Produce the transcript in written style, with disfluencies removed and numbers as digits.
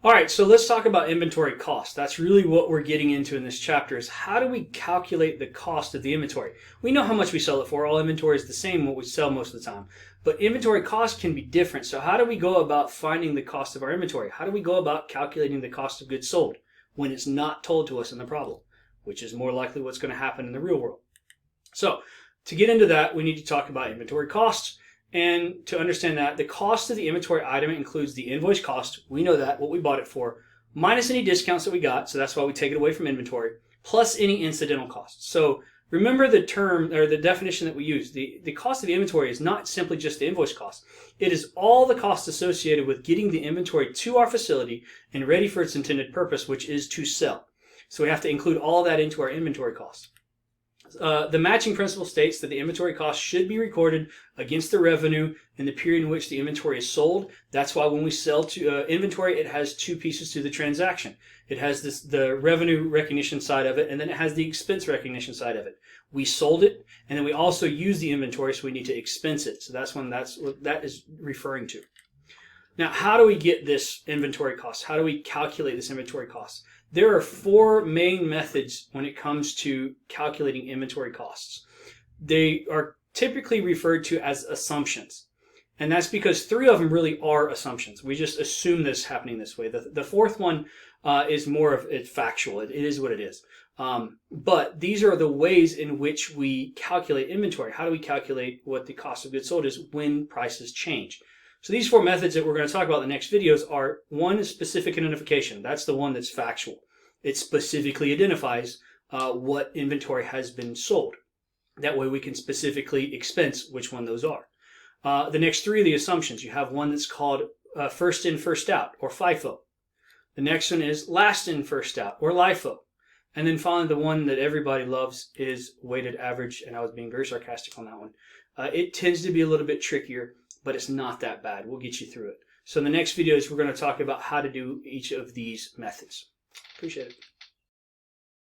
All right, so let's talk about inventory cost. That's really what we're getting into in this chapter is how do we calculate the cost of the inventory? We know how much we sell it for. All inventory is the same, what we sell most of the time. But inventory cost can be different. So how do we go about finding the cost of our inventory? How do we go about calculating the cost of goods sold when it's not told to us in the problem, which is more likely what's going to happen in the real world? So to get into that, we need to talk about inventory costs. And to understand that, the cost of the inventory item includes the invoice cost. We know that, what we bought it for, minus any discounts that we got. So that's why we take it away from inventory, plus any incidental costs. So remember the term or the definition that we use. The cost of the inventory is not simply just the invoice cost. It is all the costs associated with getting the inventory to our facility and ready for its intended purpose, which is to sell. So we have to include all that into our inventory costs. The matching principle states that the inventory cost should be recorded against the revenue in the period in which the inventory is sold. That's why when we sell to inventory, it has two pieces to the transaction. It has the revenue recognition side of it, and then it has the expense recognition side of it. We sold it, and then we also use the inventory, so we need to expense it. So that's what that is referring to. Now, how do we get this inventory cost? How do we calculate this inventory cost? There are four main methods when it comes to calculating inventory costs. They are typically referred to as assumptions. And that's because three of them really are assumptions. We just assume this happening this way. The fourth one is more of it's factual. It is what it is. But these are the ways in which we calculate inventory. How do we calculate what the cost of goods sold is when prices change? So these four methods that we're going to talk about in the next videos are, one is specific identification. That's the one that's factual. It specifically identifies what inventory has been sold. That way we can specifically expense which one those are. The next three are the assumptions. You have one that's called first in, first out, or FIFO. The next one is last in, first out, or LIFO. And then finally, the one that everybody loves is weighted average, and I was being very sarcastic on that one. It tends to be a little bit trickier, but it's not that bad. We'll get you through it. So in the next videos, we're going to talk about how to do each of these methods. Appreciate it.